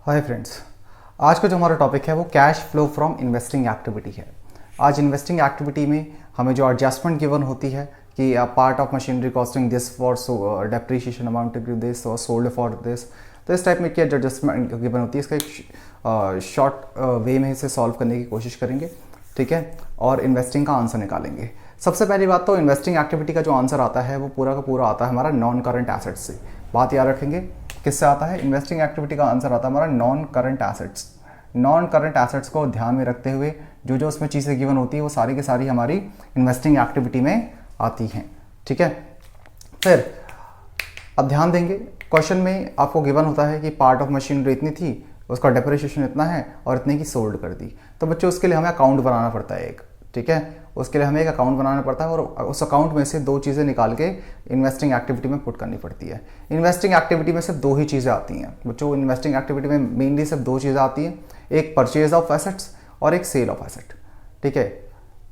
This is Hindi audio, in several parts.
हाय फ्रेंड्स, आज का जो हमारा टॉपिक है वो cash flow from investing activity है। आज इन्वेस्टिंग एक्टिविटी में हमें जो एडजस्टमेंट गिवन होती है कि part of machinery costing this for depreciation amount to this और सोल्ड फॉर दिस, तो इस टाइप में क्या एडजस्टमेंट गिवन होती है, इसका एक शॉर्ट वे में इसे सॉल्व करने की कोशिश करेंगे, ठीक है, और इन्वेस्टिंग का आंसर निकालेंगे। सबसे पहली बात तो इन्वेस्टिंग एक्टिविटी का जो आंसर आता है वो पूरा का पूरा आता है हमारा नॉन करंट एसेट्स से। बात याद रखेंगे किससे आता है, इन्वेस्टिंग एक्टिविटी का आंसर आता है हमारा non current assets. Non current assets को ध्यान में रखते हुए जो जो उसमें चीज़ें गिवन होती है वो सारी की सारी हमारी इन्वेस्टिंग एक्टिविटी में आती हैं, ठीक है। फिर अब ध्यान देंगे, क्वेश्चन में आपको गिवन होता है कि पार्ट ऑफ मशीनरी इतनी थी, उसका डेप्रिसिएशन इतना है और इतने की सोल्ड कर दी, तो बच्चों उसके लिए हमें अकाउंट बनाना पड़ता है एक, ठीक है। उसके लिए हमें एक अकाउंट बनाना पड़ता है और उस अकाउंट में से दो चीज़ें निकाल के इन्वेस्टिंग एक्टिविटी में पुट करनी पड़ती है। इन्वेस्टिंग एक्टिविटी में सिर्फ दो ही चीज़ें आती हैं बच्चों, इन्वेस्टिंग एक्टिविटी में मेनली सिर्फ दो चीज़ें आती हैं, एक परचेज ऑफ एसेट्स और एक सेल ऑफ एसेट, ठीक है।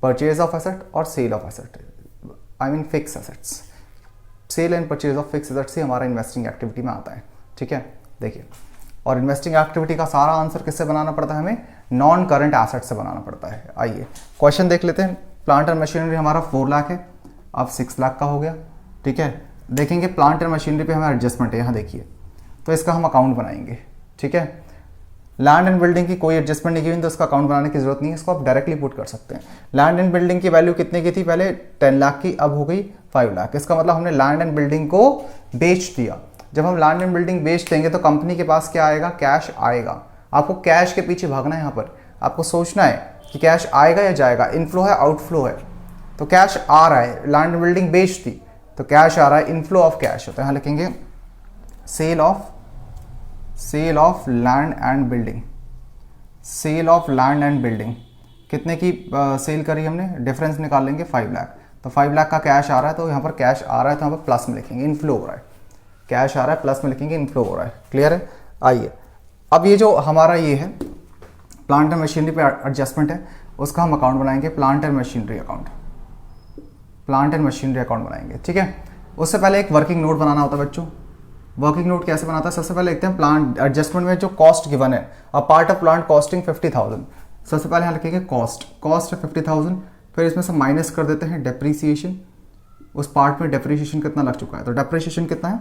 परचेज ऑफ एसेट और sale of asset, I mean fix assets. Sale and purchase of fix assets ही हमारा इन्वेस्टिंग एक्टिविटी में आता है, ठीक है। देखिए, और इन्वेस्टिंग एक्टिविटी का सारा आंसर किससे बनाना पड़ता है, हमें नॉन करंट एसेट से बनाना पड़ता है। आइए क्वेश्चन देख लेते हैं। प्लांट एंड मशीनरी हमारा 4 लाख है, अब 6 लाख का हो गया, ठीक है। देखेंगे प्लांट एंड मशीनरी पे हमें एडजस्टमेंट है, यहाँ देखिए, तो इसका हम अकाउंट बनाएंगे, ठीक है। लैंड एंड बिल्डिंग की कोई एडजस्टमेंट नहीं की तो इसका अकाउंट बनाने की जरूरत नहीं है, इसको आप डायरेक्टली पुट कर सकते हैं। लैंड एंड बिल्डिंग की वैल्यू कितने की थी, पहले 10 लाख की, अब हो गई 5 लाख। इसका मतलब हमने लैंड एंड बिल्डिंग को बेच दिया। जब हम लैंड एंड बिल्डिंग बेच देंगे तो कंपनी के पास क्या आएगा, कैश आएगा। आपको कैश के पीछे भागना है, यहाँ पर आपको सोचना है कि कैश आएगा या जाएगा, इनफ्लो है आउटफ्लो है, तो कैश आ रहा है, लैंड बिल्डिंग बेच दी तो कैश आ रहा है, इनफ्लो ऑफ कैश होता है। यहाँ लिखेंगे sale of land and building, sale of land and building कितने की सेल करी हमने, डिफरेंस निकाल लेंगे 5 लाख, तो 5 लाख का कैश आ रहा है, तो यहाँ पर कैश आ रहा है तो यहाँ पर प्लस में लिखेंगे, इनफ्लो हो रहा है, कैश आ रहा है प्लस में लिखेंगे, इनफ्लो हो रहा है। क्लियर है। आइए अब ये जो हमारा ये है प्लांट एंड मशीनरी पे एडजस्टमेंट है, उसका हम अकाउंट बनाएंगे, plant and machinery account, plant and machinery account बनाएंगे, ठीक है। उससे पहले एक वर्किंग नोट बनाना होता है बच्चों। वर्किंग नोट कैसे बनाता है, सबसे पहले लिखते हैं प्लांट एडजस्टमेंट में जो कॉस्ट गिवन है, a part of plant costing 50,000, सबसे पहले यहाँ लिखेंगे कॉस्ट है 50,000, फिर इसमें से माइनस कर देते हैं डेप्रीसिएशन। उस पार्ट में डेप्रीसिएशन कितना लग चुका है, तो डेप्रीसिएशन कितना है,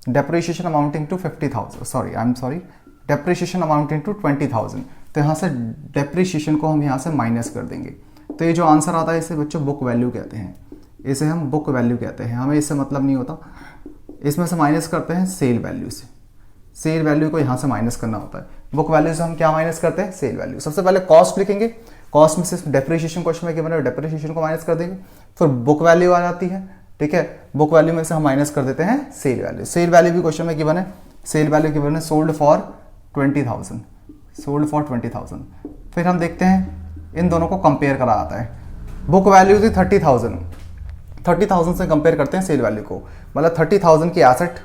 depreciation amounting to 50,000, depreciation amounting to 20,000, तो यहाँ से डेप्रीसिएशन को हम यहाँ से माइनस कर देंगे, तो ये जो आंसर आता है इसे बच्चों बुक वैल्यू कहते हैं, इसे हम बुक वैल्यू कहते हैं। हमें इससे मतलब नहीं होता, इसमें से माइनस करते हैं सेल वैल्यू से, सेल वैल्यू को यहाँ से माइनस करना होता है। बुक वैल्यू से हम क्या माइनस करते हैं, सेल वैल्यू। सबसे पहले कॉस्ट लिखेंगे, कॉस्ट में से डेप्रीसिएशन क्वेश्चन में गिवन है, डेप्रीसिएशन को माइनस कर देंगे, फिर बुक वैल्यू आ जाती है, ठीक है। बुक वैल्यू में से हम माइनस कर देते हैं सेल वैल्यू, सेल वैल्यू भी क्वेश्चन में गिवन है, सेल वैल्यू गिवन है सोल्ड फॉर 20,000, सोल्ड फॉर 20,000। फिर हम देखते हैं इन दोनों को कंपेयर करा जाता है, बुक वैल्यू थी 30,000 से कंपेयर करते हैं सेल वैल्यू को, मतलब 30,000 की एसेट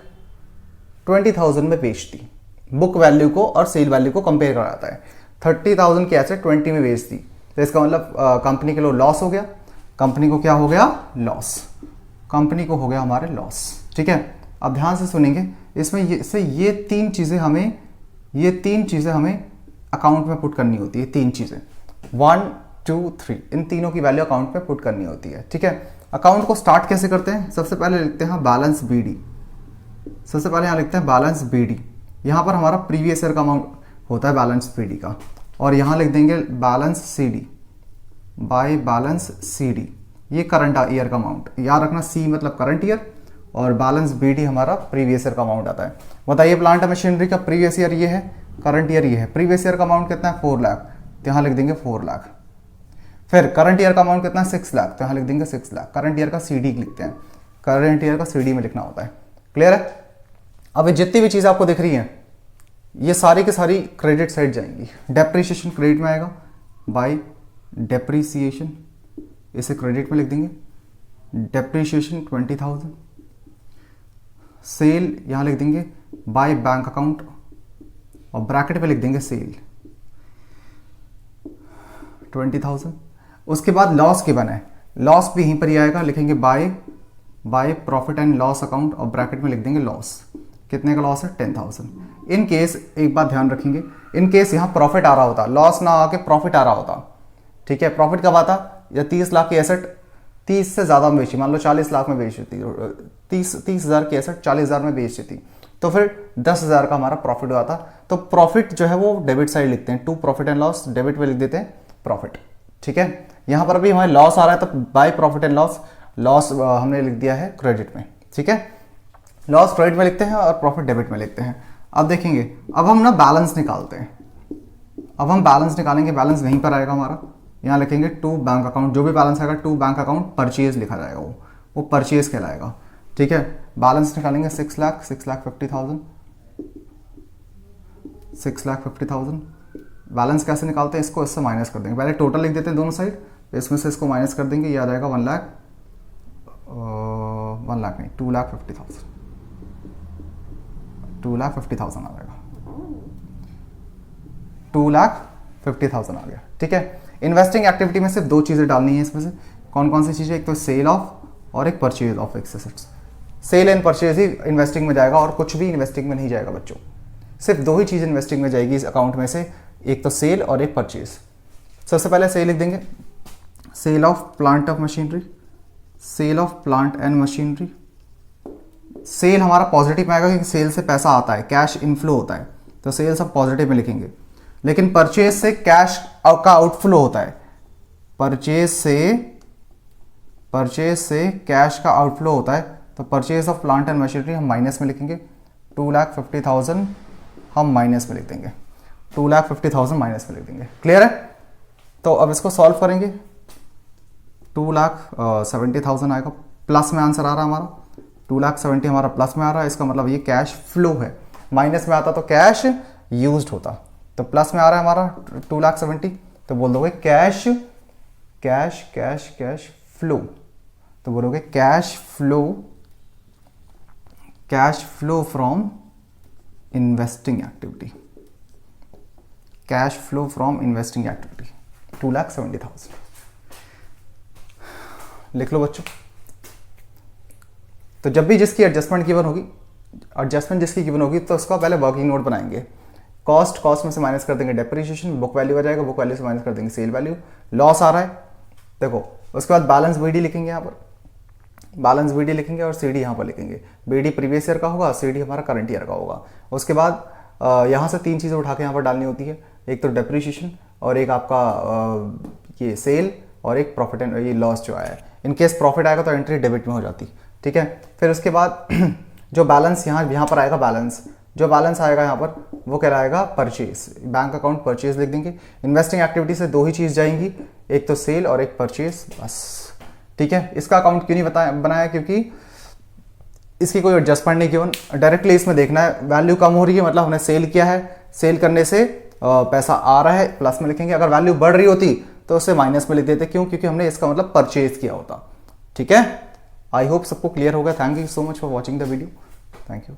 20,000 में बेच दी, बुक वैल्यू को और सेल वैल्यू को कंपेयर करा जाता है। 30,000 की एसेट 20 में बेच दी, तो इसका मतलब कंपनी के लिए लॉस हो गया, कंपनी को क्या हो गया, लॉस, कंपनी को हो गया हमारे लॉस, ठीक है। अब ध्यान से सुनेंगे, इसमें ये तीन चीज़ें हमें अकाउंट में पुट करनी होती है, तीन चीज़ें 1 2 3, इन तीनों की वैल्यू अकाउंट में पुट करनी होती है, ठीक है। अकाउंट को स्टार्ट कैसे करते हैं, सबसे पहले लिखते हैं बैलेंस बीडी, सबसे पहले यहाँ लिखते हैं बैलेंस बीडी, यहाँ पर हमारा प्रीवियस ईयर का अमाउंट होता है बैलेंस बीडी का, और यहाँ लिख देंगे balance CD, by balance CD, ये करंट ईयर का अमाउंट, याद रखना सी मतलब करंट ईयर और बैलेंस बीडी हमारा प्रीवियस ईयर का अमाउंट आता है। बताइए प्लांट मशीनरी का प्रीवियस ईयर ये है, करंट ईयर ये है, प्रीवियस ईयर का अमाउंट कितना है 4 लाख, तो यहाँ लिख देंगे 4 लाख। फिर करंट ईयर का अमाउंट कितना है 6 लाख, तो यहाँ लिख देंगे 6 लाख। करंट ईयर का सीडी लिखते हैं, करंट ईयर का सीडी में लिखना होता है। क्लियर है। अब ये जितनी भी चीज़ आपको दिख रही हैं ये सारी की सारी क्रेडिट साइड जाएंगी, डेप्रीसिएशन क्रेडिट में आएगा, बाय डेप्रीसिएशन इसे क्रेडिट में लिख देंगे, डेप्रीसिएशन 20,000, सेल यहाँ लिख देंगे बाय बैंक अकाउंट और ब्रैकेट पे लिख देंगे सेल 20,000। उसके बाद लॉस गिवन है, लॉस भी यहीं पर ही आएगा, लिखेंगे by profit and loss account और ब्रैकेट में लिख देंगे लॉस, कितने का लॉस है 10,000। इन केस एक बात ध्यान रखेंगे, इन केस यहाँ प्रॉफिट आ रहा होता, लॉस ना आके प्रॉफिट आ रहा होता, ठीक है। प्रॉफिट कब आता, या 30 लाख की एसेट 30 से ज़्यादा में बेची, मान लो 40 लाख में बेच देती, 30,000 की एसेट 40,000 में बेच देती, तो फिर 10,000 का हमारा प्रॉफिट हुआ था। तो प्रॉफिट जो है वो डेबिट साइड लिखते हैं, to profit and loss, debit में लिख देते हैं प्रॉफिट, ठीक है। यहाँ पर भी हमारे लॉस आ रहा है तो by profit and loss, loss हमने लिख दिया है क्रेडिट में, ठीक है। लॉस क्रेडिट में लिखते हैं और प्रॉफिट डेबिट में लिखते हैं। अब देखेंगे, अब हम ना बैलेंस निकालते हैं, अब हम बैलेंस निकालेंगे, बैलेंस वहीं पर आएगा हमारा, यहाँ लिखेंगे टू बैंक अकाउंट, जो भी बैलेंस आएगा टू बैंक अकाउंट परचेज लिखा जाएगा, वो परचेज कहलाएगा, ठीक है। बैलेंस निकालेंगे 6,50,000, 6,50,000। बैलेंस कैसे निकालते हैं, इसको इससे माइनस कर देंगे, पहले टोटल लिख देते हैं दोनों साइड, इसमें से इसको माइनस कर देंगे, ये आ जाएगा 1 लाख, 1 लाख नहीं 2,50,000, 2,50,000 आ जाएगा, 2,50,000 आ गया, ठीक है। इन्वेस्टिंग एक्टिविटी में सिर्फ 2 चीज़ें डालनी है इसमें से, कौन कौन सी चीज़ें, एक तो सेल ऑफ और एक purchase of assets. Sale and purchase ही इन्वेस्टिंग में जाएगा और कुछ भी इन्वेस्टिंग में नहीं जाएगा बच्चों, सिर्फ 2 ही चीज़ इन्वेस्टिंग में जाएगी इस अकाउंट में से, एक तो सेल और एक परचेज। सबसे पहले सेल लिख देंगे, sale of plant of machinery, sale of plant and machinery. Sale हमारा पॉजिटिव में आएगा क्योंकि सेल से पैसा आता है, कैश इनफ्लो होता है, तो सेल सब पॉजिटिव में लिखेंगे। लेकिन परचेज से कैश का आउटफ्लो होता है, परचेज से कैश का आउटफ्लो होता है, तो purchase of plant and machinery हम माइनस में लिखेंगे, 2,50,000 हम माइनस में लिख देंगे, 2,50,000 माइनस में लिख देंगे। क्लियर है? तो अब इसको सॉल्व करेंगे, 2,70,000 आएगा, प्लस में आंसर आ रहा है हमारा, 2,70,000 हमारा प्लस में आ रहा है, इसका मतलब ये कैश फ्लो है। माइनस में आता तो कैश यूज्ड होता, तो प्लस में आ रहा है हमारा 2,70,000, तो बोल दोगे cash cash cash cash flow, तो बोलोगे cash flow from investing activity, cash flow from investing activity 2,70,000। लिख लो बच्चों। तो जब भी जिसकी एडजस्टमेंट गिवन होगी, तो उसका पहले वर्किंग नोट बनाएंगे। कॉस्ट में से माइनस कर देंगे डेप्रिसिएशन, बुक वैल्यू आ जाएगा, बुक वैल्यू से माइनस कर देंगे सेल वैल्यू, लॉस आ रहा है देखो। उसके बाद बैलेंस बीडी लिखेंगे, यहाँ पर बैलेंस बीडी लिखेंगे और सीडी यहाँ पर लिखेंगे। बीडी प्रीवियस ईयर का होगा, सीडी हमारा करंट ईयर का होगा। उसके बाद यहाँ से 3 चीज़ें उठा के यहाँ पर डालनी होती है, एक तो डेप्रिसिएशन और एक आपका ये सेल और एक प्रॉफिट एंड ये लॉस जो आया है। इन केस प्रॉफिट आएगा तो एंट्री डेबिट में हो जाती, ठीक है। फिर उसके बाद जो बैलेंस यहाँ पर आएगा, जो बैलेंस आएगा यहाँ पर वो कहलाएगा परचेज, बैंक अकाउंट परचेज लिख देंगे। इन्वेस्टिंग एक्टिविटी से 2 ही चीज़ जाएंगी, एक तो सेल और एक परचेज, बस, ठीक है। इसका अकाउंट क्यों नहीं बनाया, क्योंकि इसकी कोई एडजस्टमेंट नहीं किया, डायरेक्टली इसमें देखना है वैल्यू कम हो रही है, मतलब हमने सेल किया है, सेल करने से पैसा आ रहा है, प्लस में लिखेंगे। अगर वैल्यू बढ़ रही होती तो उसे माइनस में लिख देते, क्यों? क्योंकि हमने इसका मतलब परचेज किया होता, ठीक है। आई होप सबको क्लियर होगा। Thank you so much for watching the video, thank you.